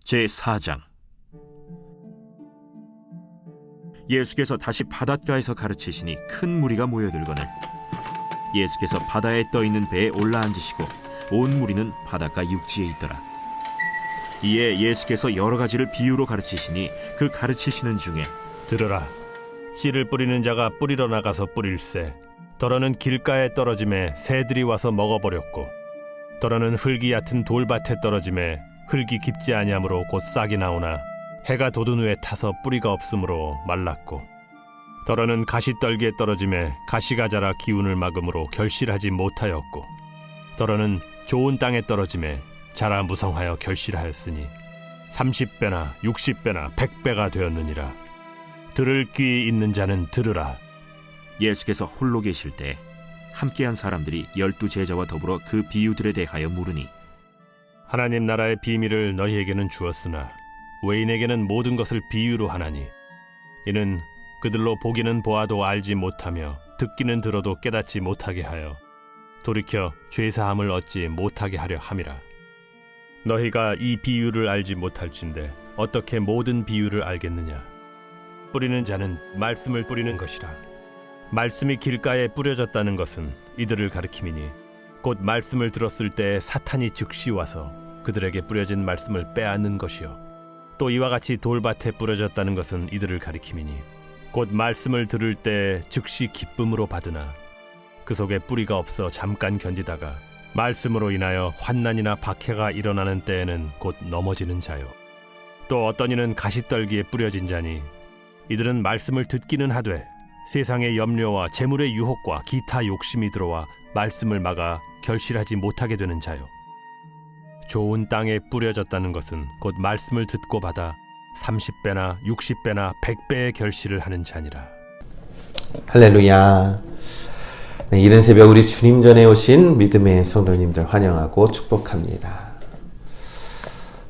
제4장. 예수께서 다시 바닷가에서 가르치시니 큰 무리가 모여들거늘 예수께서 바다에 떠있는 배에 올라앉으시고 온 무리는 바닷가 육지에 있더라. 이에 예수께서 여러 가지를 비유로 가르치시니 그 가르치시는 중에 들으라. 씨를 뿌리는 자가 뿌리러 나가서 뿌릴새 더러는 길가에 떨어짐에 새들이 와서 먹어버렸고 더러는 흙이 얕은 돌밭에 떨어짐에 흙이 깊지 아니하므로 곧 싹이 나오나 해가 돋은 후에 타서 뿌리가 없으므로 말랐고 더러는 가시떨기에 떨어짐에 가시가 자라 기운을 막음으로 결실하지 못하였고 더러는 좋은 땅에 떨어짐에 자라 무성하여 결실하였으니 30배나 60배나 100배가 되었느니라. 들을 귀 있는 자는 들으라. 예수께서 홀로 계실 때 함께한 사람들이 12제자와 더불어 그 비유들에 대하여 물으니 하나님 나라의 비밀을 너희에게는 주었으나 외인에게는 모든 것을 비유로 하나니 이는 그들로 보기는 보아도 알지 못하며 듣기는 들어도 깨닫지 못하게 하여 돌이켜 죄사함을 얻지 못하게 하려 함이라. 너희가 이 비유를 알지 못할진대 어떻게 모든 비유를 알겠느냐. 뿌리는 자는 말씀을 뿌리는 것이라. 말씀이 길가에 뿌려졌다는 것은 이들을 가리킴이니 곧 말씀을 들었을 때 사탄이 즉시 와서 그들에게 뿌려진 말씀을 빼앗는 것이요 또 이와 같이 돌밭에 뿌려졌다는 것은 이들을 가리킴이니 곧 말씀을 들을 때 즉시 기쁨으로 받으나 그 속에 뿌리가 없어 잠깐 견디다가 말씀으로 인하여 환난이나 박해가 일어나는 때에는 곧 넘어지는 자요 또 어떤 이는 가시떨기에 뿌려진 자니 이들은 말씀을 듣기는 하되 세상의 염려와 재물의 유혹과 기타 욕심이 들어와 말씀을 막아 결실하지 못하게 되는 자요 좋은 땅에 뿌려졌다는 것은 곧 말씀을 듣고 받아 30배나 60배나 100배의 결실을 하는 자니라. 할렐루야. 네, 이른 새벽 우리 주님 전에 오신 믿음의 성도님들 환영하고 축복합니다.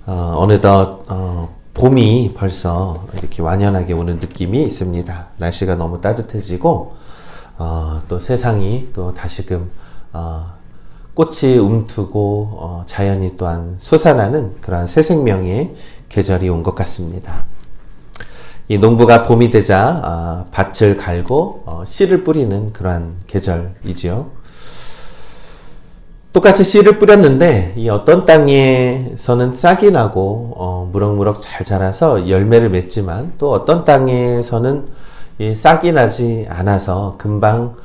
어느덧 봄이 벌써 이렇게 완연하게 오는 느낌이 있습니다. 날씨가 너무 따뜻해지고 또 세상이 또 다시금 꽃이 움트고 자연이 또한 솟아나는 그러한 새 생명의 계절이 온 것 같습니다. 이 농부가 봄이 되자 밭을 갈고 씨를 뿌리는 그러한 계절이지요. 똑같이 씨를 뿌렸는데 이 어떤 땅에서는 싹이 나고 무럭무럭 잘 자라서 열매를 맺지만 또 어떤 땅에서는 이 싹이 나지 않아서 금방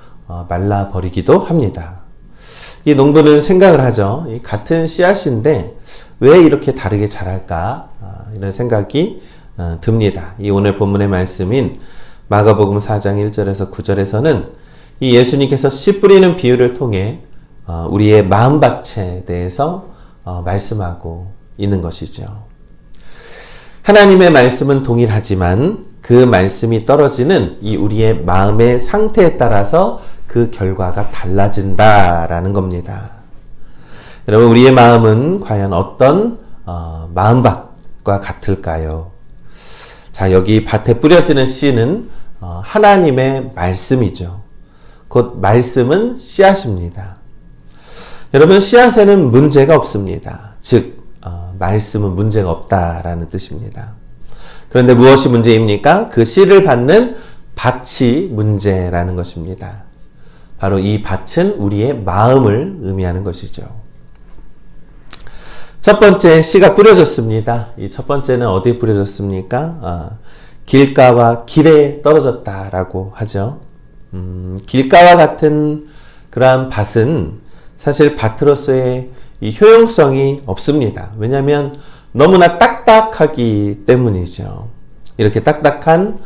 말라버리기도 합니다. 이 농부는 생각을 하죠. 이 같은 씨앗인데 왜 이렇게 다르게 자랄까? 이런 생각이 듭니다. 이 오늘 본문의 말씀인 마가복음 4장 1절에서 9절에서는 이 예수님께서 씨 뿌리는 비유를 통해 우리의 마음밭에 대해서 말씀하고 있는 것이죠. 하나님의 말씀은 동일하지만 그 말씀이 떨어지는 이 우리의 마음의 상태에 따라서 그 결과가 달라진다라는 겁니다. 여러분, 우리의 마음은 과연 어떤 마음밭과 같을까요? 자, 여기 밭에 뿌려지는 씨는 하나님의 말씀이죠. 곧 말씀은 씨앗입니다. 여러분, 씨앗에는 문제가 없습니다. 즉, 말씀은 문제가 없다라는 뜻입니다. 그런데 무엇이 문제입니까? 그 씨를 받는 밭이 문제라는 것입니다. 바로 이 밭은 우리의 마음을 의미하는 것이죠. 첫 번째, 씨가 뿌려졌습니다. 이 첫 번째는 어디에 뿌려졌습니까? 길가와 길에 떨어졌다라고 하죠. 길가와 같은 그러한 밭은 사실 밭으로서의 이 효용성이 없습니다. 왜냐하면 너무나 딱딱하기 때문이죠. 이렇게 딱딱한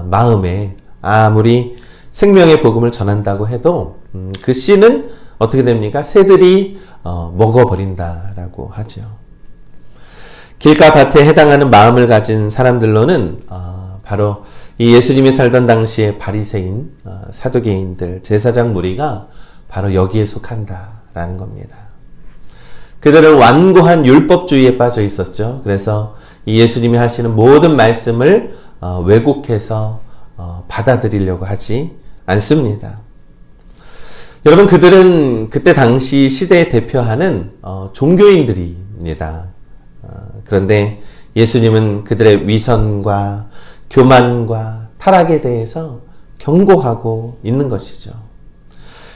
마음에 아무리 생명의 복음을 전한다고 해도 그 씨는 어떻게 됩니까? 새들이 먹어버린다라고 하죠. 길가 밭에 해당하는 마음을 가진 사람들로는 바로 이 예수님이 살던 당시의 바리새인, 사두개인들, 제사장 무리가 바로 여기에 속한다라는 겁니다. 그들은 완고한 율법주의에 빠져 있었죠. 그래서 이 예수님이 하시는 모든 말씀을 왜곡해서 받아들이려고 하지 않습니다. 여러분, 그들은 그때 당시 시대에 대표하는 종교인들입니다. 그런데 예수님은 그들의 위선과 교만과 타락에 대해서 경고하고 있는 것이죠.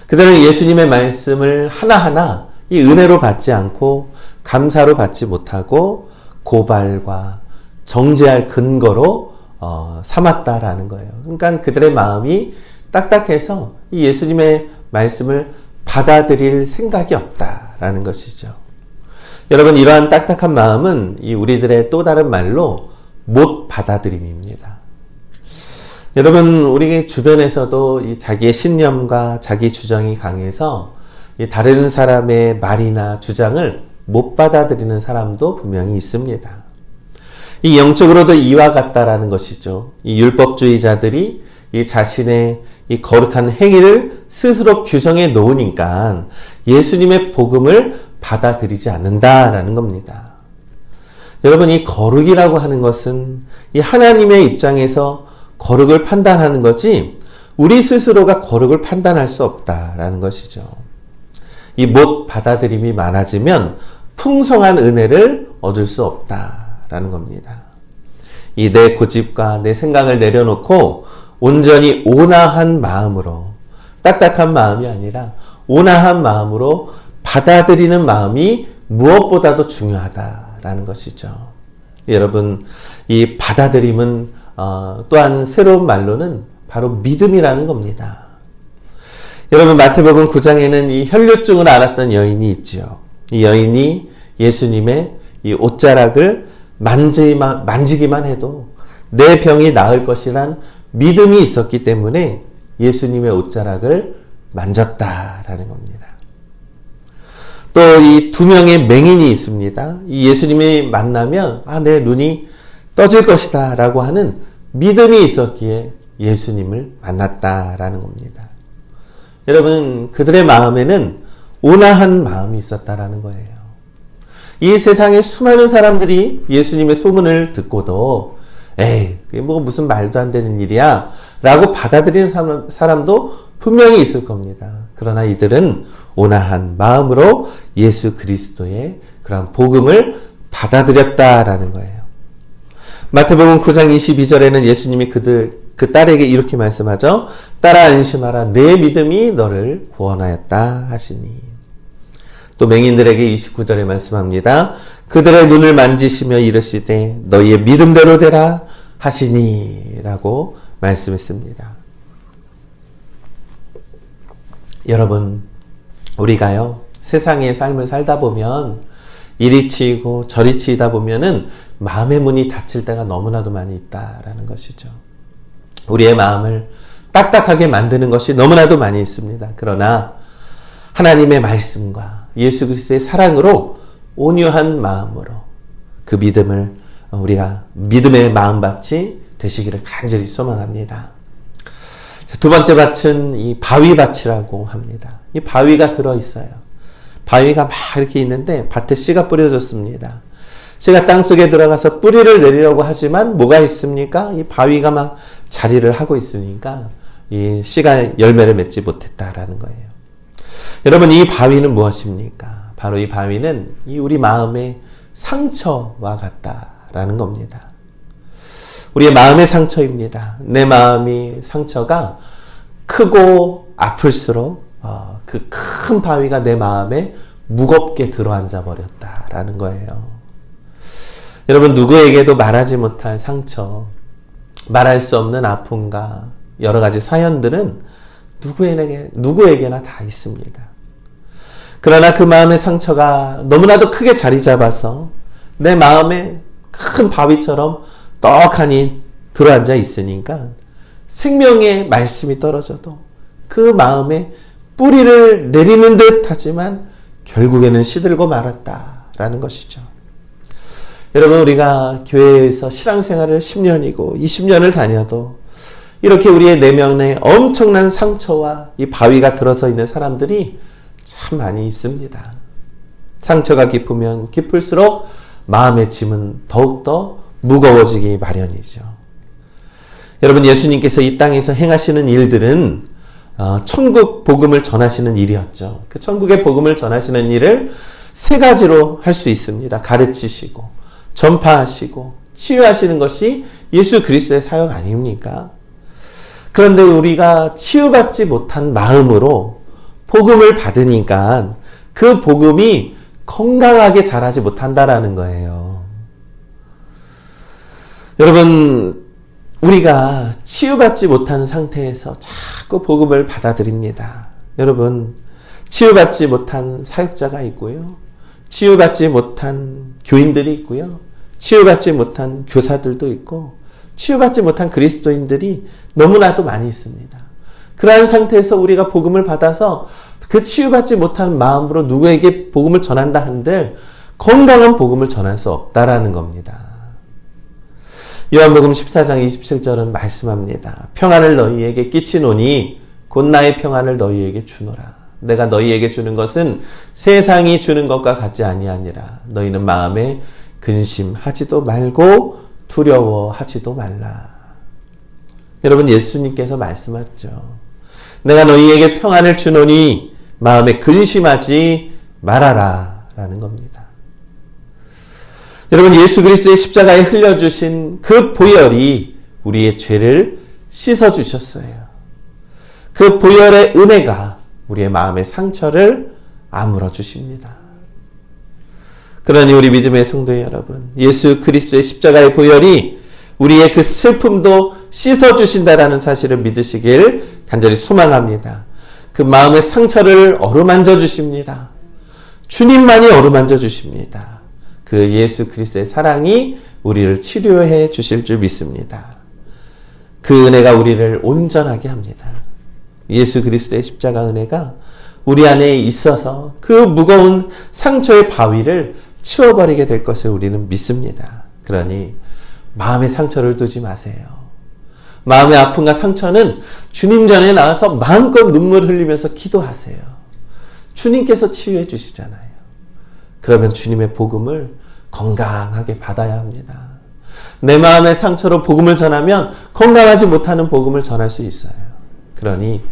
그들은 예수님의 말씀을 하나하나 이 은혜로 받지 않고 감사로 받지 못하고 고발과 정죄할 근거로 삼았다라는 거예요. 그러니까 그들의 마음이 딱딱해서 이 예수님의 말씀을 받아들일 생각이 없다라는 것이죠. 여러분, 이러한 딱딱한 마음은 이 우리들의 또 다른 말로 못 받아들임입니다. 여러분, 우리 주변에서도 이 자기의 신념과 자기 주장이 강해서 이 다른 사람의 말이나 주장을 못 받아들이는 사람도 분명히 있습니다. 이 영적으로도 이와 같다라는 것이죠. 이 율법주의자들이 이 자신의 이 거룩한 행위를 스스로 규정해 놓으니까 예수님의 복음을 받아들이지 않는다라는 겁니다. 여러분, 이 거룩이라고 하는 것은 이 하나님의 입장에서 거룩을 판단하는 거지 우리 스스로가 거룩을 판단할 수 없다라는 것이죠. 이 못 받아들임이 많아지면 풍성한 은혜를 얻을 수 없다라는 겁니다. 이 내 고집과 내 생각을 내려놓고 온전히 온화한 마음으로, 딱딱한 마음이 아니라 온화한 마음으로 받아들이는 마음이 무엇보다도 중요하다라는 것이죠. 여러분, 이 받아들임은 또한 새로운 말로는 바로 믿음이라는 겁니다. 여러분, 마태복음 9장에는 이 혈류증을 앓았던 여인이 있지요. 이 여인이 예수님의 이 옷자락을 만지기만 해도 내 병이 나을 것이란 믿음이 있었기 때문에 예수님의 옷자락을 만졌다라는 겁니다. 또 이 두 명의 맹인이 있습니다. 이 예수님이 만나면 내 눈이 떠질 것이다 라고 하는 믿음이 있었기에 예수님을 만났다라는 겁니다. 여러분, 그들의 마음에는 온화한 마음이 있었다라는 거예요. 이 세상에 수많은 사람들이 예수님의 소문을 듣고도 그게 뭐 무슨 말도 안 되는 일이야 라고 받아들이는 사람도 분명히 있을 겁니다. 그러나 이들은 온화한 마음으로 예수 그리스도의 그런 복음을 받아들였다라는 거예요. 마태복음 9장 22절에는 예수님이 그 딸에게 이렇게 말씀하죠. 딸아, 안심하라, 내 믿음이 너를 구원하였다 하시니. 또 맹인들에게 29절에 말씀합니다. 그들의 눈을 만지시며 이르시되 너희의 믿음대로 되라 하시니 라고 말씀했습니다. 여러분, 우리가요, 세상의 삶을 살다 보면 이리 치이고 저리 치이다 보면은 마음의 문이 닫힐 때가 너무나도 많이 있다라는 것이죠. 우리의 마음을 딱딱하게 만드는 것이 너무나도 많이 있습니다. 그러나 하나님의 말씀과 예수 그리스도의 사랑으로 온유한 마음으로 그 믿음을 우리가 믿음의 마음밭이 되시기를 간절히 소망합니다. 두 번째 밭은 이 바위밭이라고 합니다. 이 바위가 들어있어요. 바위가 막 이렇게 있는데 밭에 씨가 뿌려졌습니다. 씨가 땅속에 들어가서 뿌리를 내리려고 하지만 뭐가 있습니까? 이 바위가 막 자리를 하고 있으니까 이 씨가 열매를 맺지 못했다라는 거예요. 여러분, 이 바위는 무엇입니까? 바로 이 바위는 이 우리 마음의 상처와 같다라는 겁니다. 우리의 마음의 상처입니다. 내 마음이 상처가 크고 아플수록 그 큰 바위가 내 마음에 무겁게 들어앉아 버렸다라는 거예요. 여러분, 누구에게도 말하지 못할 상처, 말할 수 없는 아픔과 여러 가지 사연들은 누구에게나 다 있습니다. 그러나 그 마음의 상처가 너무나도 크게 자리 잡아서 내 마음에 큰 바위처럼 떡하니 들어앉아 있으니까 생명의 말씀이 떨어져도 그 마음에 뿌리를 내리는 듯 하지만 결국에는 시들고 말았다라는 것이죠. 여러분, 우리가 교회에서 신앙생활을 10년이고 20년을 다녀도 이렇게 우리의 내면에 엄청난 상처와 이 바위가 들어서 있는 사람들이 참 많이 있습니다. 상처가 깊으면 깊을수록 마음의 짐은 더욱더 무거워지기 마련이죠. 여러분, 예수님께서 이 땅에서 행하시는 일들은 천국 복음을 전하시는 일이었죠. 그 천국의 복음을 전하시는 일을 세 가지로 할 수 있습니다. 가르치시고 전파하시고 치유하시는 것이 예수 그리스도의 사역 아닙니까? 그런데 우리가 치유받지 못한 마음으로 복음을 받으니까 그 복음이 건강하게 자라지 못한다라는 거예요. 여러분, 우리가 치유받지 못한 상태에서 자꾸 복음을 받아들입니다. 여러분, 치유받지 못한 사역자가 있고요. 치유받지 못한 교인들이 있고요. 치유받지 못한 교사들도 있고 치유받지 못한 그리스도인들이 너무나도 많이 있습니다. 그러한 상태에서 우리가 복음을 받아서 그 치유받지 못한 마음으로 누구에게 복음을 전한다 한들 건강한 복음을 전할 수 없다라는 겁니다. 요한복음 14장 27절은 말씀합니다. 평안을 너희에게 끼치노니 곧 나의 평안을 너희에게 주노라. 내가 너희에게 주는 것은 세상이 주는 것과 같지 아니하니라. 너희는 마음에 근심하지도 말고 두려워하지도 말라. 여러분, 예수님께서 말씀하셨죠. 내가 너희에게 평안을 주노니 마음에 근심하지 말아라 라는 겁니다. 여러분, 예수 그리스도의 십자가에 흘려주신 그 보혈이 우리의 죄를 씻어주셨어요. 그 보혈의 은혜가 우리의 마음의 상처를 아물어 주십니다. 그러니 우리 믿음의 성도 여러분, 예수 그리스도의 십자가의 보혈이 우리의 그 슬픔도 씻어주신다라는 사실을 믿으시길 간절히 소망합니다. 그 마음의 상처를 어루만져 주십니다. 주님만이 어루만져 주십니다. 그 예수 그리스도의 사랑이 우리를 치료해 주실 줄 믿습니다. 그 은혜가 우리를 온전하게 합니다. 예수 그리스도의 십자가 은혜가 우리 안에 있어서 그 무거운 상처의 바위를 치워버리게 될 것을 우리는 믿습니다. 그러니 마음의 상처를 두지 마세요. 마음의 아픔과 상처는 주님 전에 나와서 마음껏 눈물 흘리면서 기도하세요. 주님께서 치유해 주시잖아요. 그러면 주님의 복음을 건강하게 받아야 합니다. 내 마음의 상처로 복음을 전하면 건강하지 못하는 복음을 전할 수 있어요. 그러니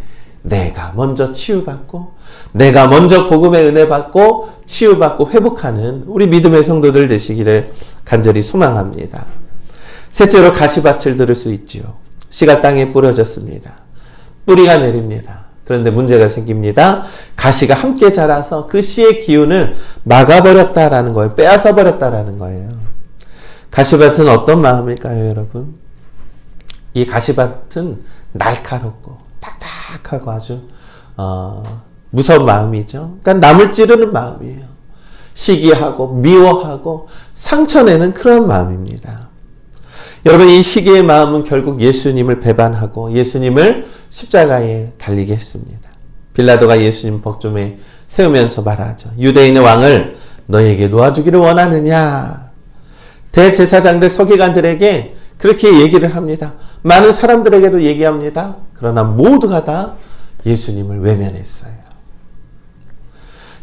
내가 먼저 치유받고 내가 먼저 복음의 은혜 받고 치유받고 회복하는 우리 믿음의 성도들 되시기를 간절히 소망합니다. 셋째로 가시밭을 들을 수 있지요. 씨가 땅에 뿌려졌습니다. 뿌리가 내립니다. 그런데 문제가 생깁니다. 가시가 함께 자라서 그 씨의 기운을 막아버렸다라는 거예요. 빼앗아 버렸다라는 거예요. 가시밭은 어떤 마음일까요, 여러분? 이 가시밭은 날카롭고 딱딱하고 아주 무서운 마음이죠. 그러니까 남을 찌르는 마음이에요. 시기하고 미워하고 상처내는 그런 마음입니다. 여러분, 이 시기의 마음은 결국 예수님을 배반하고 예수님을 십자가에 달리게 했습니다. 빌라도가 예수님 복점에 세우면서 말하죠. 유대인의 왕을 너에게 놓아주기를 원하느냐. 대제사장들 서기관들에게 그렇게 얘기를 합니다. 많은 사람들에게도 얘기합니다. 그러나 모두가 다 예수님을 외면했어요.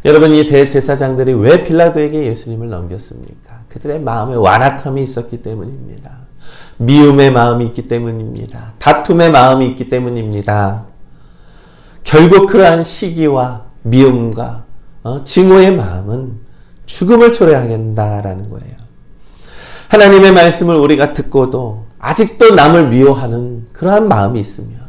여러분, 이 대제사장들이 왜 빌라도에게 예수님을 넘겼습니까? 그들의 마음에 완악함이 있었기 때문입니다. 미움의 마음이 있기 때문입니다. 다툼의 마음이 있기 때문입니다. 결국 그러한 시기와 미움과 증오의 마음은 죽음을 초래하게 한다라는 거예요. 하나님의 말씀을 우리가 듣고도 아직도 남을 미워하는 그러한 마음이 있으면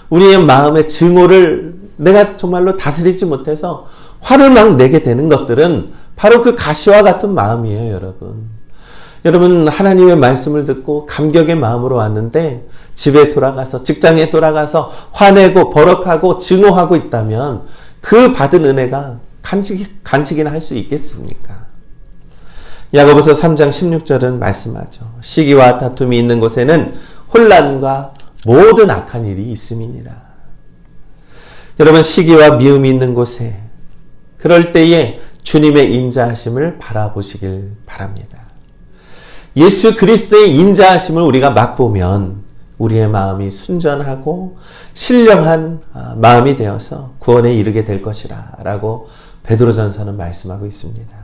우리의 마음의 증오를 내가 정말로 다스리지 못해서 화를 막 내게 되는 것들은 바로 그 가시와 같은 마음이에요, 여러분. 여러분, 하나님의 말씀을 듣고 감격의 마음으로 왔는데 집에 돌아가서 직장에 돌아가서 화내고 버럭하고 증오하고 있다면 그 받은 은혜가 간직이나 할 수 있겠습니까? 야고보서 3장 16절은 말씀하죠. 시기와 다툼이 있는 곳에는 혼란과 모든 악한 일이 있음이니라. 여러분, 시기와 미움이 있는 곳에 그럴 때에 주님의 인자하심을 바라보시길 바랍니다. 예수 그리스도의 인자하심을 우리가 맛보면 우리의 마음이 순전하고 신령한 마음이 되어서 구원에 이르게 될 것이라 라고 베드로전서는 말씀하고 있습니다.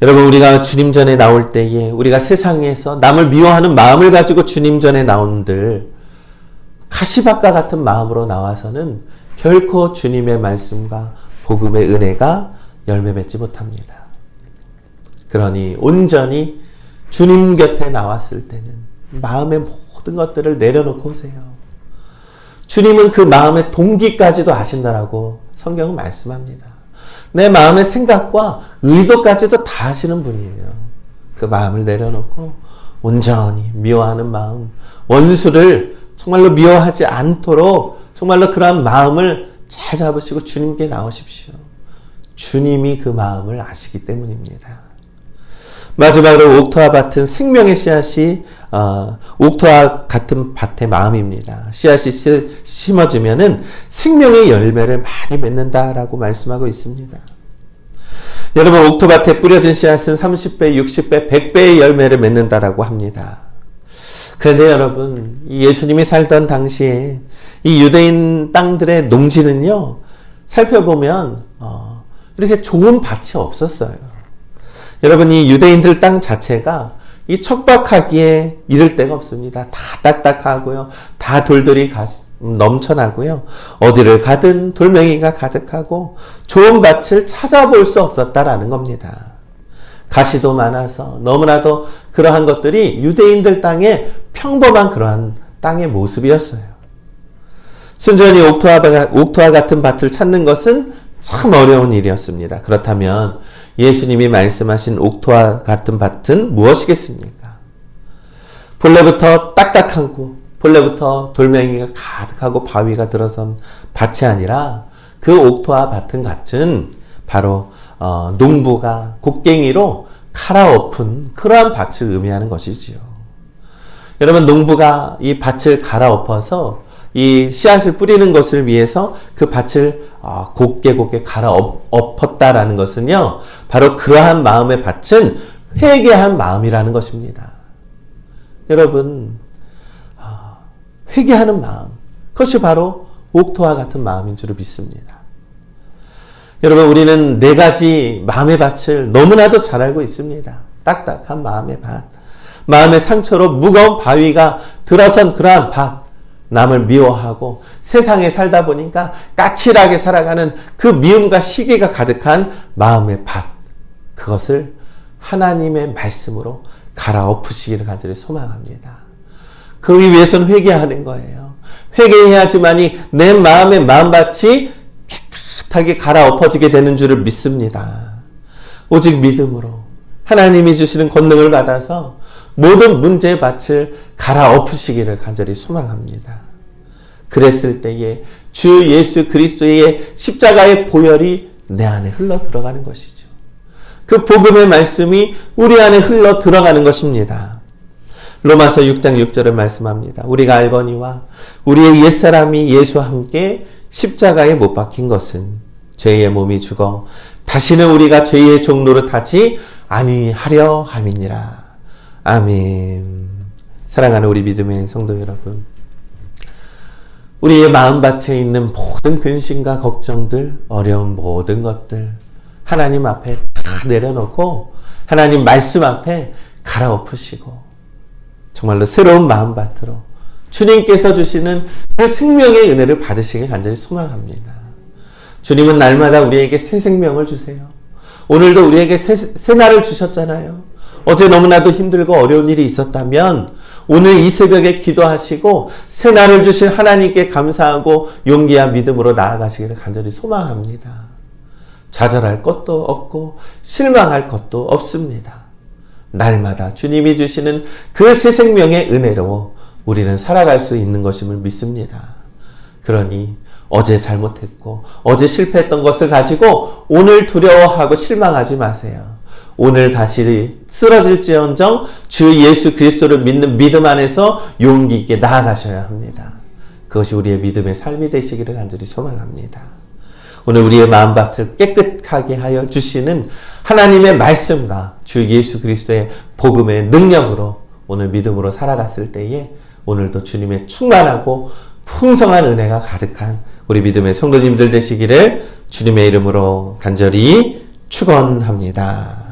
여러분, 우리가 주님 전에 나올 때에 우리가 세상에서 남을 미워하는 마음을 가지고 주님 전에 나온들 가시밭과 같은 마음으로 나와서는 결코 주님의 말씀과 복음의 은혜가 열매 맺지 못합니다. 그러니 온전히 주님 곁에 나왔을 때는 마음의 모든 것들을 내려놓고 오세요. 주님은 그 마음의 동기까지도 아신다라고 성경은 말씀합니다. 내 마음의 생각과 의도까지도 다 아시는 분이에요. 그 마음을 내려놓고 온전히 미워하는 마음, 원수를 정말로 미워하지 않도록 정말로 그러한 마음을 잘 잡으시고 주님께 나오십시오. 주님이 그 마음을 아시기 때문입니다. 마지막으로 옥토와 밭은 생명의 씨앗이 옥토와 같은 밭의 마음입니다. 씨앗이 심어지면은 생명의 열매를 많이 맺는다라고 말씀하고 있습니다. 여러분, 옥토밭에 뿌려진 씨앗은 30배, 60배, 100배의 열매를 맺는다라고 합니다. 그런데 여러분, 예수님이 살던 당시에 이 유대인 땅들의 농지는요, 살펴보면 이렇게 좋은 밭이 없었어요. 여러분, 이 유대인들 땅 자체가 이 척박하기에 이를 데가 없습니다. 다 딱딱하고요. 다 돌들이 넘쳐나고요. 어디를 가든 돌멩이가 가득하고 좋은 밭을 찾아볼 수 없었다라는 겁니다. 가시도 많아서 너무나도 그러한 것들이 유대인들 땅의 평범한 그러한 땅의 모습이었어요. 순전히 옥토와 같은 밭을 찾는 것은 참 어려운 일이었습니다. 그렇다면 예수님이 말씀하신 옥토와 같은 밭은 무엇이겠습니까? 본래부터 딱딱하고 본래부터 돌멩이가 가득하고 바위가 들어선 밭이 아니라 그 옥토와 같은 바로 농부가 곡괭이로 갈아엎은 그러한 밭을 의미하는 것이지요. 여러분, 농부가 이 밭을 갈아엎어서 이 씨앗을 뿌리는 것을 위해서 그 밭을 곱게 갈아엎었다라는 것은요, 바로 그러한 마음의 밭은 회개한 마음이라는 것입니다. 여러분, 회개하는 마음, 그것이 바로 옥토와 같은 마음인 줄 믿습니다. 여러분, 우리는 네 가지 마음의 밭을 너무나도 잘 알고 있습니다. 딱딱한 마음의 밭, 마음의 상처로 무거운 바위가 들어선 그러한 밭, 남을 미워하고 세상에 살다 보니까 까칠하게 살아가는 그 미움과 시기가 가득한 마음의 밭, 그것을 하나님의 말씀으로 갈아엎으시기를 간절히 소망합니다. 그러기 위해서는 회개하는 거예요. 회개해야지만이 내 마음의 마음밭이 깨끗하게 갈아엎어지게 되는 줄을 믿습니다. 오직 믿음으로 하나님이 주시는 권능을 받아서 모든 문제의 밭을 갈아엎으시기를 간절히 소망합니다. 그랬을 때에 주 예수 그리스도의 십자가의 보혈이 내 안에 흘러 들어가는 것이죠. 그 복음의 말씀이 우리 안에 흘러 들어가는 것입니다. 로마서 6장 6절을 말씀합니다. 우리가 알거니와 우리의 옛사람이 예수와 함께 십자가에 못 박힌 것은 죄의 몸이 죽어 다시는 우리가 죄의 종로를 타지 아니하려 함이니라. 아멘. 사랑하는 우리 믿음의 성도 여러분, 우리의 마음밭에 있는 모든 근심과 걱정들, 어려운 모든 것들 하나님 앞에 다 내려놓고 하나님 말씀 앞에 갈아엎으시고 정말로 새로운 마음밭으로 주님께서 주시는 그 생명의 은혜를 받으시길 간절히 소망합니다. 주님은 날마다 우리에게 새 생명을 주세요. 오늘도 우리에게 새 날을 주셨잖아요. 어제 너무나도 힘들고 어려운 일이 있었다면 오늘 이 새벽에 기도하시고 새 날을 주신 하나님께 감사하고 용기와 믿음으로 나아가시기를 간절히 소망합니다. 좌절할 것도 없고 실망할 것도 없습니다. 날마다 주님이 주시는 그 새 생명의 은혜로 우리는 살아갈 수 있는 것임을 믿습니다. 그러니 어제 잘못했고 어제 실패했던 것을 가지고 오늘 두려워하고 실망하지 마세요. 오늘 다시 쓰러질지언정 주 예수 그리스도를 믿는 믿음 안에서 용기 있게 나아가셔야 합니다. 그것이 우리의 믿음의 삶이 되시기를 간절히 소망합니다. 오늘 우리의 마음밭을 깨끗하게 하여 주시는 하나님의 말씀과 주 예수 그리스도의 복음의 능력으로 오늘 믿음으로 살아갔을 때에 오늘도 주님의 충만하고 풍성한 은혜가 가득한 우리 믿음의 성도님들 되시기를 주님의 이름으로 간절히 축원합니다.